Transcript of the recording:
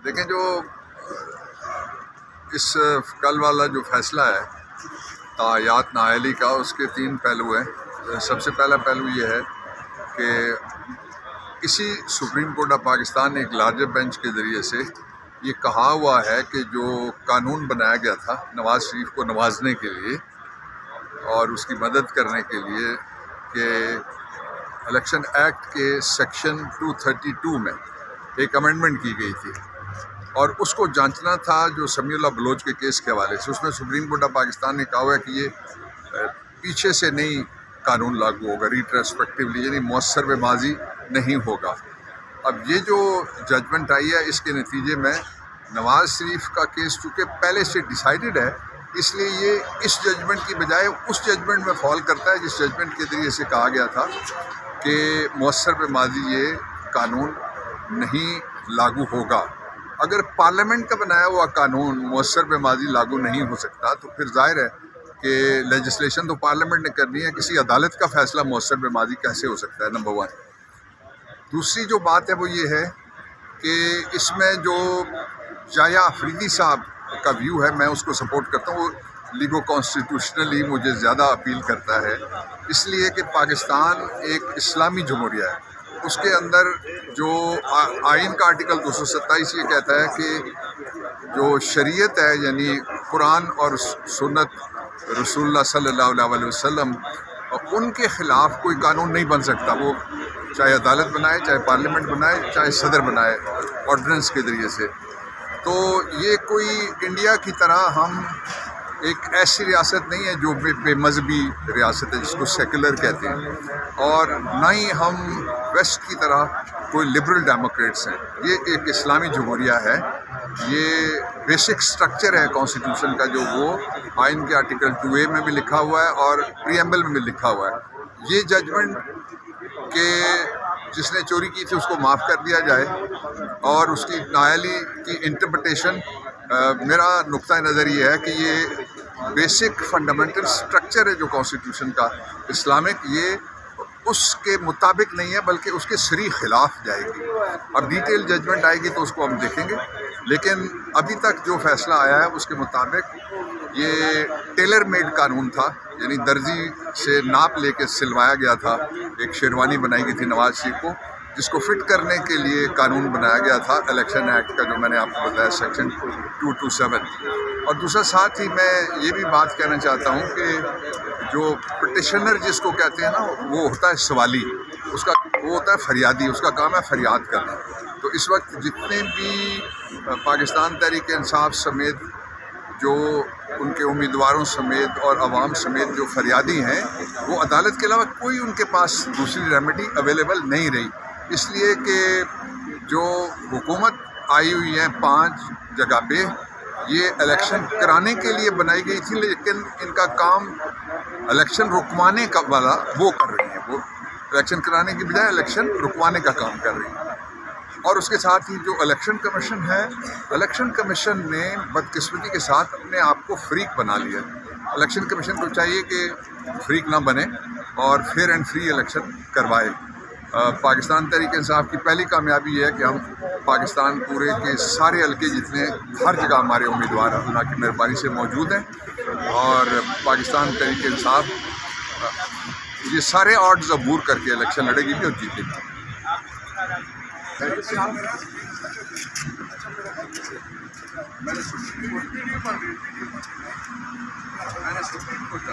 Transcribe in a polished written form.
دیکھیں جو اس کل والا جو فیصلہ ہے تاحیات نااہلی کا، اس کے 3 پہلو ہیں۔ سب سے پہلا پہلو یہ ہے کہ اسی سپریم کورٹ آف پاکستان نے ایک لارجر بینچ کے ذریعے سے یہ کہا ہوا ہے کہ جو قانون بنایا گیا تھا نواز شریف کو نوازنے کے لیے اور اس کی مدد کرنے کے لیے، کہ الیکشن ایکٹ کے سیکشن 232 میں ایک امینڈمنٹ کی گئی تھی اور اس کو جانچنا تھا جو سمیع اللہ بلوچ کے کیس کے حوالے سے۔ اس میں سپریم کورٹ آف پاکستان نے کہا ہوا ہے کہ یہ پیچھے سے نہیں قانون لاگو ہوگا، ریٹرسپیکٹیولی، یعنی مؤثر به ماضی نہیں ہوگا۔ اب یہ جو ججمنٹ آئی ہے، اس کے نتیجے میں نواز شریف کا کیس چونکہ پہلے سے ڈیسائیڈڈ ہے، اس لیے یہ اس ججمنٹ کی بجائے اس ججمنٹ میں فال کرتا ہے جس ججمنٹ کے ذریعے سے کہا گیا تھا کہ مؤثر به ماضی یہ قانون نہیں لاگو ہوگا۔ اگر پارلیمنٹ کا بنایا ہوا قانون مؤثر به ماضی لاگو نہیں ہو سکتا تو پھر ظاہر ہے کہ لیجسلیشن تو پارلیمنٹ نے کرنی ہے، کسی عدالت کا فیصلہ مؤثر به ماضی کیسے ہو سکتا ہے، نمبر 1۔ دوسری جو بات ہے وہ یہ ہے کہ اس میں جو جایا آفریدی صاحب کا ویو ہے، میں اس کو سپورٹ کرتا ہوں۔ وہ لیگو کانسٹیٹیوشنلی مجھے زیادہ اپیل کرتا ہے، اس لیے کہ پاکستان ایک اسلامی جمہوریہ ہے۔ اس کے اندر جو آئین کا آرٹیکل 227 یہ کہتا ہے کہ جو شریعت ہے، یعنی قرآن اور سنت رسول اللہ صلی اللہ علیہ وسلم، ان کے خلاف کوئی قانون نہیں بن سکتا، وہ چاہے عدالت بنائے، چاہے پارلیمنٹ بنائے، چاہے صدر بنائے آرڈیننس کے ذریعے سے۔ تو یہ کوئی انڈیا کی طرح ہم ایک ایسی ریاست نہیں ہے جو بے مذہبی ریاست ہے جس کو سیکولر کہتے ہیں، اور نہ ہی ہم ویسٹ کی طرح کوئی لبرل ڈیموکریٹس ہیں۔ یہ ایک اسلامی جمہوریہ ہے۔ یہ بیسک سٹرکچر ہے کانسٹیٹیوشن کا، جو وہ آئین کے آرٹیکل 2A میں بھی لکھا ہوا ہے اور پریمبل میں بھی لکھا ہوا ہے۔ یہ ججمنٹ کہ جس نے چوری کی تھی اس کو معاف کر دیا جائے اور اس کی نااہلی کی انٹرپریٹیشن، میرا نقطہ نظر یہ ہے کہ یہ بیسک فنڈامنٹل سٹرکچر ہے جو کانسٹیٹیوشن کا اسلامک، یہ اس کے مطابق نہیں ہے بلکہ اس کے صریح خلاف جائے گی۔ اب ڈیٹیل ججمنٹ آئے گی تو اس کو ہم دیکھیں گے، لیکن ابھی تک جو فیصلہ آیا ہے اس کے مطابق یہ ٹیلر میڈ قانون تھا، یعنی درزی سے ناپ لے کے سلوایا گیا تھا۔ ایک شیروانی بنائی گئی تھی نواز شریف کو، جس کو فٹ کرنے کے لیے قانون بنایا گیا تھا الیکشن ایکٹ کا، جو میں نے آپ کو بتایا سیکشن 227۔ اور دوسرا ساتھ ہی میں یہ بھی بات کہنا چاہتا ہوں کہ جو پٹیشنر جس کو کہتے ہیں نا، وہ ہوتا ہے سوالی، اس کا وہ ہوتا ہے فریادی، اس کا کام ہے فریاد کرنا۔ تو اس وقت جتنے بھی پاکستان تحریک انصاف سمیت، جو ان کے امیدواروں سمیت اور عوام سمیت جو فریادی ہیں، وہ عدالت کے علاوہ کوئی ان کے پاس دوسری ریمیڈی اویلیبل نہیں رہی، اس لیے کہ جو حکومت آئی ہوئی ہیں 5 جگہ پہ، یہ الیکشن کرانے کے لیے بنائی گئی تھی، لیکن ان کا کام الیکشن رکوانے کا والا وہ کر رہی ہیں۔ وہ الیکشن کرانے کی بجائے الیکشن رکوانے کا کام کر رہی ہیں۔ اور اس کے ساتھ ہی جو الیکشن کمیشن ہے، الیکشن کمیشن نے بدقسمتی کے ساتھ اپنے آپ کو فریق بنا لیا۔ الیکشن کمیشن کو چاہیے کہ فریق نہ بنے اور فیئر اینڈ فری الیکشن کروائے۔ پاکستان تحریک انصاف کی پہلی کامیابی یہ ہے کہ ہم پاکستان پورے کے سارے حلقے جتنے ہر جگہ ہمارے امیدوار اللہ کی مہربانی سے موجود ہیں، اور پاکستان تحریک انصاف یہ سارے آڈز عبور کر کے الیکشن لڑے گی بھی اور جیتے گی۔ میں نے سپریم کورٹ